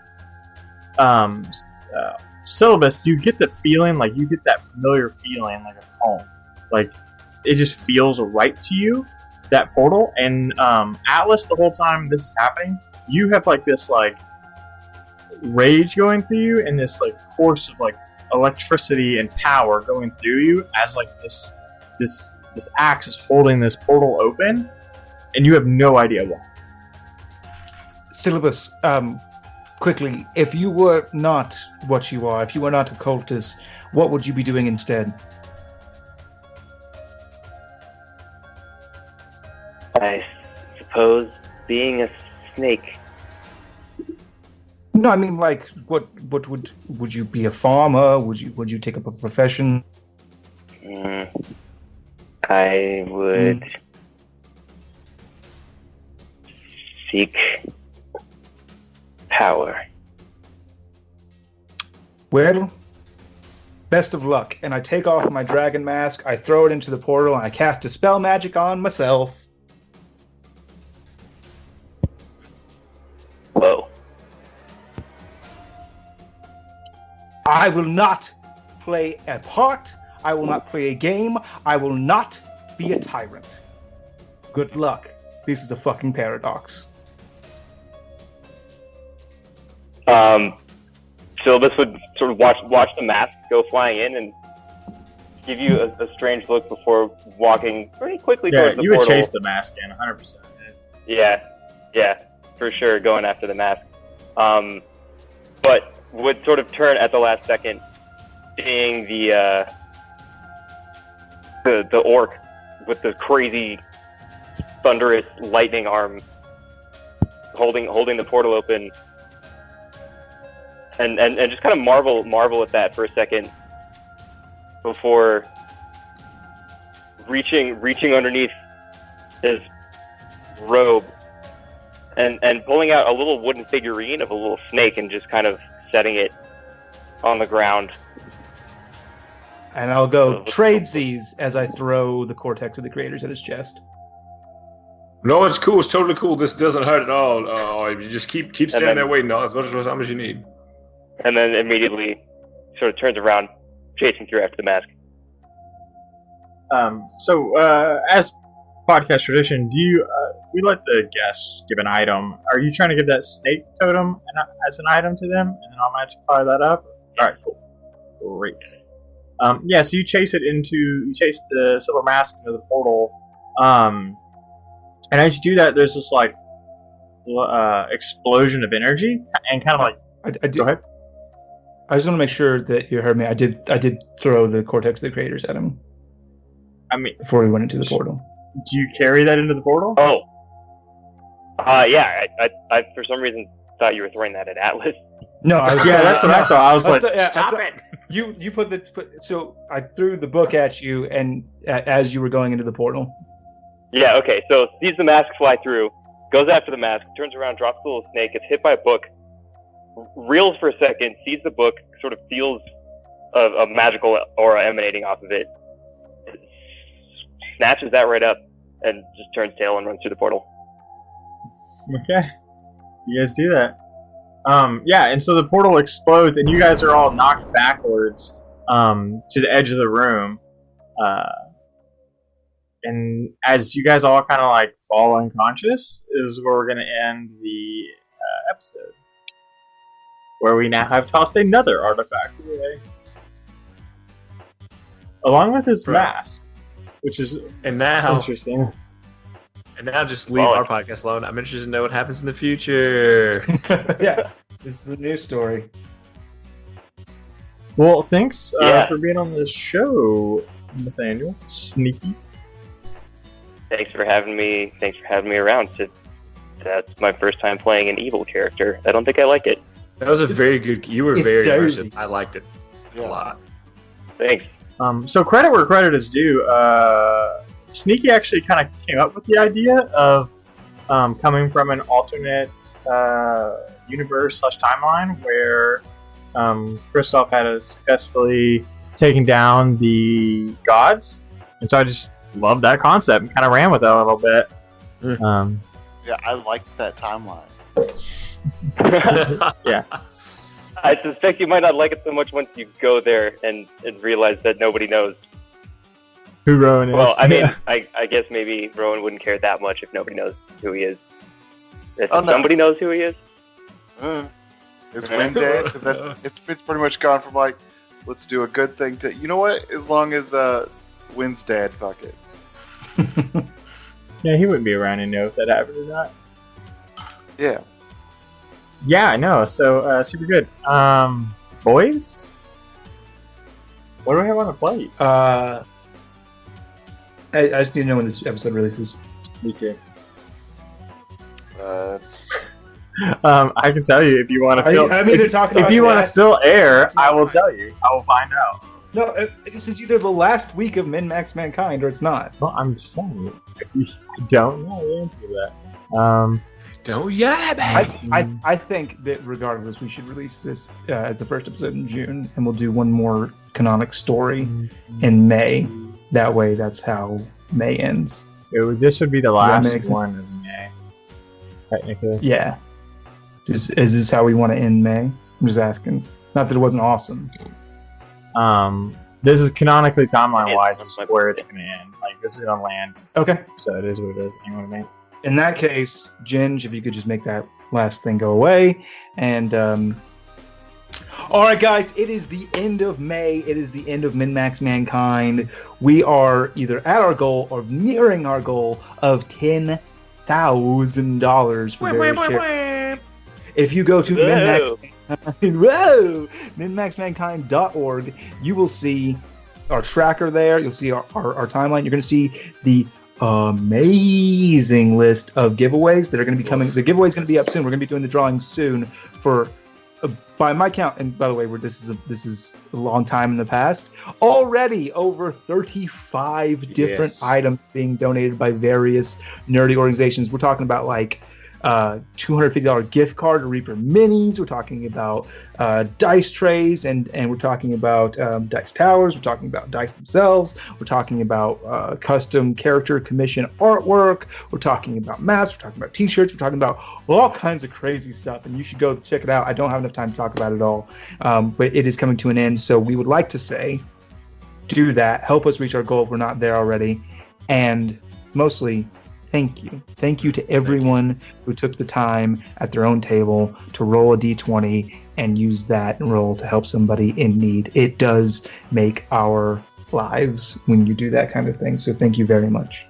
Syllabus, you get the feeling like you get that familiar feeling like at home, like it just feels right to you, that portal. And Atlas, the whole time this is happening, you have like this like rage going through you, and this like course of like electricity and power going through you as like this axe is holding this portal open, and you have no idea why. Syllabus, quickly, if you were not what you are, if you were not a cultist, what would you be doing instead? I suppose being a snake. No, I mean, like, what would you be a farmer? Would you take up a profession? I would seek power. Well, best of luck. And I take off my dragon mask, I throw it into the portal, and I cast Dispel Magic on myself. Whoa. I will not play a part. I will not play a game. I will not be a tyrant. Good luck. This is a fucking paradox. Syllabus would sort of watch the mask go flying in and give you a strange look before walking pretty quickly towards the portal. You would chase the mask in 100%. Yeah, for sure, going after the mask. But would sort of turn at the last second, seeing the orc with the crazy, thunderous lightning arm holding the portal open, and just kind of marvel at that for a second before reaching underneath his robe and pulling out a little wooden figurine of a little snake and just kind of setting it on the ground. And I'll go tradesies as I throw the Cortex of the Creators at his chest. No, it's cool. It's totally cool. This doesn't hurt at all. You just keep standing there waiting as much time as you need. And then immediately sort of turns around, chasing through after the mask. So, as podcast tradition, we let the guests give an item. Are you trying to give that snake totem as an item to them, and then I'll magicify that up? All right, cool, great. So you chase the silver mask into the portal, and as you do that, there's this like explosion of energy, and kind of like go ahead. I just want to make sure that you heard me. I did throw the Cortex of the Creators at him. I mean, before we went into the portal. Do you carry that into the portal? Oh. Yeah, I for some reason thought you were throwing that at Atlas. No, Yeah, that's what I thought. I was like, stop it. You so I threw the book at you, and as you were going into the portal. Yeah, okay. So sees the mask fly through, goes after the mask, turns around, drops the little snake, gets hit by a book, reels for a second, sees the book, sort of feels a magical aura emanating off of it, snatches that right up, and just turns tail and runs through the portal. okay, you guys do that. Yeah, and so the portal explodes, and you guys are all knocked backwards to the edge of the room. And as you guys all kind of like fall unconscious, is where we're going to end the episode. Where we now have tossed another artifact away. Along with his mask, which is interesting. And now just leave our podcast alone. I'm interested to know what happens in the future. Yeah, this is a new story. Well, thanks for being on the show, Nathaniel. Sneaky. Thanks for having me around. That's my first time playing an evil character. I don't think I like it. That was a very good. You were very immersive. I liked it a lot. Thanks. So credit where credit is due. Sneaky actually kind of came up with the idea of coming from an alternate universe/timeline where Kristoff had successfully taken down the gods, and so I just loved that concept and kind of ran with it a little bit. Yeah, I liked that timeline. Yeah. I suspect you might not like it so much once you go there and realize that nobody knows who Rowan is. Well, I mean, I guess maybe Rowan wouldn't care that much if nobody knows who he is. If somebody knows who he is. It's Wednesday, because it's pretty much gone from like, let's do a good thing to, you know what? As long as Wynn's dead, fuck it. Yeah, he wouldn't be around and know if that happened or not. Yeah. Yeah, I know. So, super good. Boys? What do we have on the plate? I just need to know when this episode releases. Me too. I can tell you if you want to fill. If you want to fill air, I will tell you. I will find out. No, this is either the last week of MinMaxMankind or it's not. Well, I'm just telling you. I don't know the answer to that. I think that regardless, we should release this as the first episode in June, and we'll do one more canonic story in May. That way, that's how May ends. This would be the last one of May, technically. Yeah. Is this how we want to end May? I'm just asking. Not that it wasn't awesome. This is canonically timeline-wise where it's going to end. Like, this is on land. Okay. So it is what it is. You know what I mean? In that case, Ginge, if you could just make that last thing go away. And, all right, guys, it is the end of May. It is the end of MinMaxMankind. We are either at our goal or nearing our goal of $10,000 for various shares. If you go to MinMaxMankind.org, you will see our tracker there. You'll see our timeline. You're going to see the amazing list of giveaways that are going to be coming. The giveaway is going to be up soon. We're going to be doing the drawing soon for, by my count, and by the way, this is a long time in the past. Already over 35 different items being donated by various nerdy organizations. We're talking about like $250 gift card to Reaper Minis. We're talking about dice trays, and we're talking about dice towers. We're talking about dice themselves. We're talking about custom character commission artwork. We're talking about maps. We're talking about t-shirts. We're talking about all kinds of crazy stuff, and you should go check it out. I don't have enough time to talk about it all, but it is coming to an end, so we would like to say, do that. Help us reach our goal if we're not there already, and mostly, thank you. Thank you to everyone who took the time at their own table to roll a d20 and use that roll to help somebody in need. It does make our lives when you do that kind of thing. So thank you very much.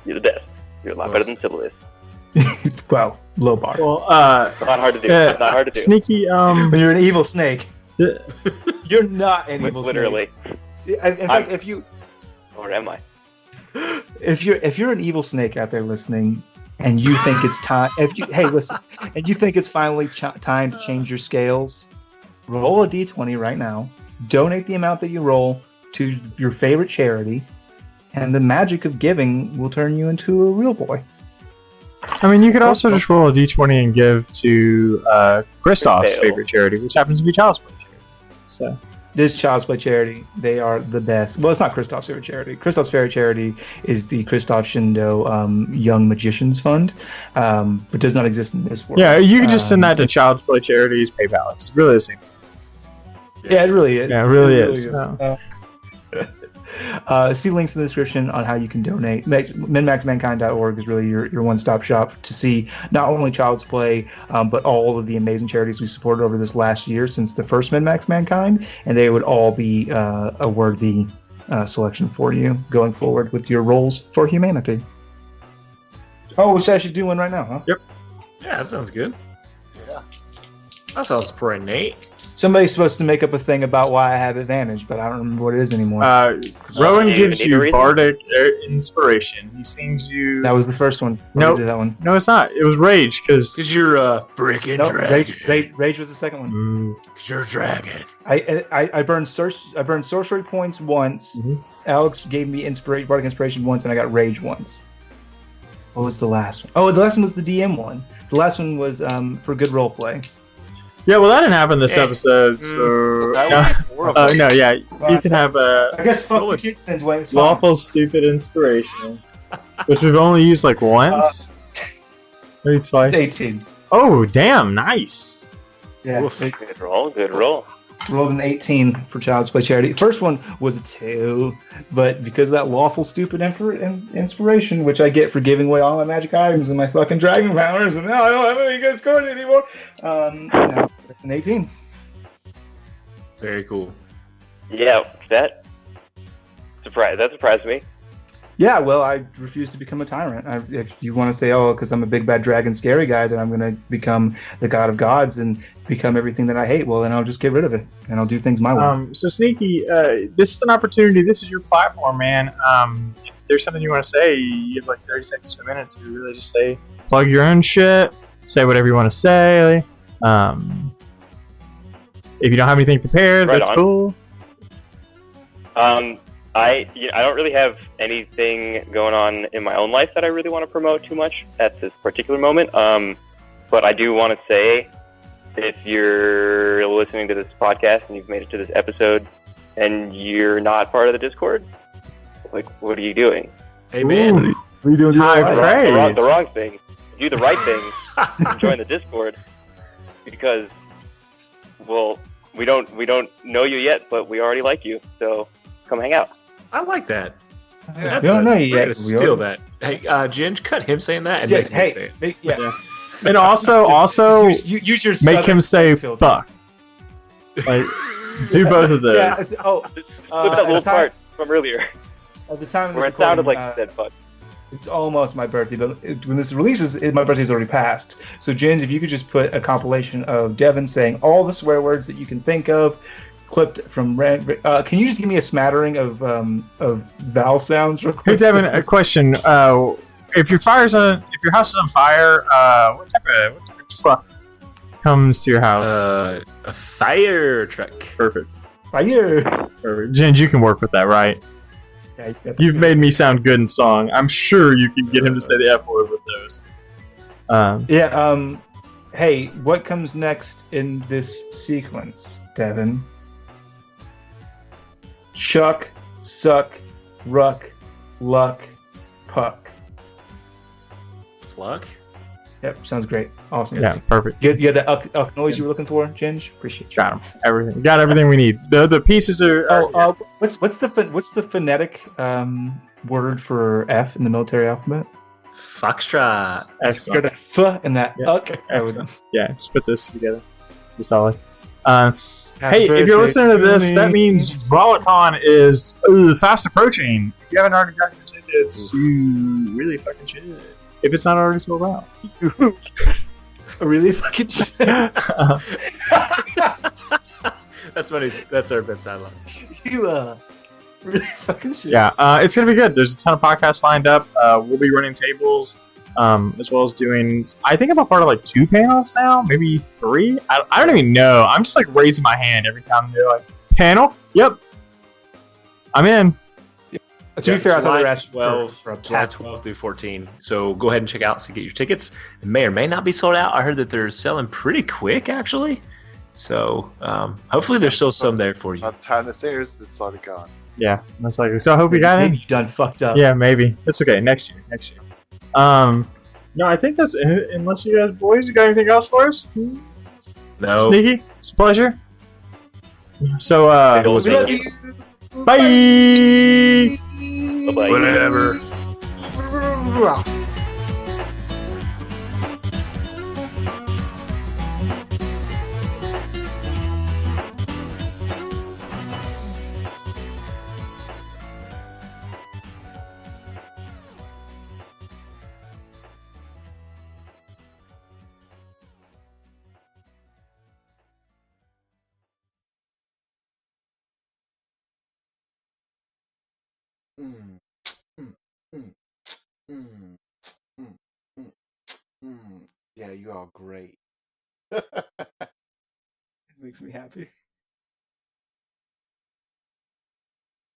You're the best. You're a lot better than Sybilis. Well, low bar. Well, not hard to do. Not hard to do. Sneaky. When you're an evil snake. You're not an evil literally. snake. In fact, if you... Or am I? if you're an evil snake out there listening, and you think it's time, and you think it's finally time to change your scales, roll a d20 right now. Donate the amount that you roll to your favorite charity, and the magic of giving will turn you into a real boy. I mean, you could also just roll a d20 and give to Kristoff's favorite charity, which happens to be Child's Play charity. So this Child's Play charity, they are the best. Well, it's not Kristoff's favorite charity. Kristoff's favorite charity is the Kristoff Shindo Young Magicians Fund, but does not exist in this world. Yeah, you can just send that to Child's Play Charities PayPal. It's really the same. Yeah, it really is. Yeah, it really is. See links in the description on how you can donate. MinMaxMankind.org is really your one-stop shop to see not only Child's Play, but all of the amazing charities we supported over this last year since the first MinMaxMankind, and they would all be a worthy selection for you going forward with your roles for humanity. Oh, we should actually do one right now, huh? Yep. Yeah, that sounds good. Yeah. That sounds pretty neat. Somebody's supposed to make up a thing about why I have advantage, but I don't remember what it is anymore. Rowan gives you bardic inspiration. He sings you. That was the first one. No, that one. No, it's not. It was rage because you're a freaking dragon. Rage was the second one. Because you're a dragon. I burned sorcery points once. Mm-hmm. Alex gave me bardic inspiration once, and I got rage once. What was the last one? Oh, the last one was the DM one. The last one was for good role play. Yeah, well, that didn't happen this episode, so... No, yeah, you can have a... I guess fuck the kids then, Dwayne. Lawful Stupid inspiration, which we've only used, like, once? Maybe twice? It's 18. Oh, damn, nice. Yeah, good roll. Rolled an 18 for Child's Play charity. First one was a 2, but because of that Lawful Stupid inspiration, which I get for giving away all my magic items and my fucking dragon powers, and now I don't have any good scores anymore. That's an 18. Very cool. Yeah, that surprised me. Yeah, well, I refuse to become a tyrant. If you want to say, because I'm a big bad dragon scary guy, then I'm going to become the god of gods and become everything that I hate, well, then I'll just get rid of it, and I'll do things my way. So, Sneaky, this is an opportunity. This is your platform, man. If there's something you want to say, you have like 30 seconds to a minute to really just say, plug your own shit, say whatever you want to say. If you don't have anything prepared, that's cool. I don't really have anything going on in my own life that I really want to promote too much at this particular moment. But I do want to say, if you're listening to this podcast and you've made it to this episode and you're not part of the Discord, like, what are you doing? Hey, man. What are you doing? High praise. The wrong thing. Do the right thing and join the Discord, because, well, we don't know you yet, but we already like you, so come hang out. I like that. Yeah, we don't know you yet. Steal that. Hey, Ginge, cut him saying that and make him say it. Yeah. And also use your make him say fuck. Like, do both of those. Yeah, look at that little part from earlier. At the time where it sounded like you said fuck. It's almost my birthday, but when this releases, my birthday's already passed. So, Ginge, if you could just put a compilation of Devin saying all the swear words that you can think of, clipped from can you just give me a smattering of vowel sounds real quick? Hey Devin, a question. If your house is on fire, what type of truck comes to your house? A fire truck. Perfect. Fire. Perfect. Ginge, you can work with that, right? Yeah, You've made me sound good in song. I'm sure you can get him to say the F word with those. Hey, what comes next in this sequence, Devin? Chuck, suck, ruck, luck, puck. Pluck? Yep, sounds great. Awesome. Yeah, perfect. You had the uck noise you were looking for, Ginge? Appreciate you. Got him. Everything. Got everything we need. The pieces are. What's the phonetic word for F in the military alphabet? Foxtrot. Excellent. Got that F and that uck. Yeah, just put this together. Be solid. Hey, if you're listening to this, that means Rollicon is fast approaching. If you haven't already gotten your tickets, you really fucking should. If it's not already sold out. Really fucking should. That's funny. That's our best dialogue. You Really fucking shit. Yeah, it's gonna be good. There's a ton of podcasts lined up. We'll be running tables, as well as doing. I think I'm a part of like 2 panels now, maybe 3. I don't even know. I'm just like raising my hand every time they're like panel. Yep, I'm in. To be fair, I thought they were asking 12, for a July talk. 12 through 14. So go ahead and check out to get your tickets. It may or may not be sold out. I heard that they're selling pretty quick, actually. So hopefully there's still some there for you. By the time this airs, it's already gone. Yeah, most likely. So I hope you got in. Maybe you done fucked up. Yeah, maybe. It's okay. Next year. No, I think that's it. Unless you guys, boys, you got anything else for us? No. Sneaky, it's a pleasure. So, It was We love really- you. bye. Bye-bye. Whatever. Mm, mm, mm, mm, mm, mm, mm. Yeah, you are great. It makes me happy.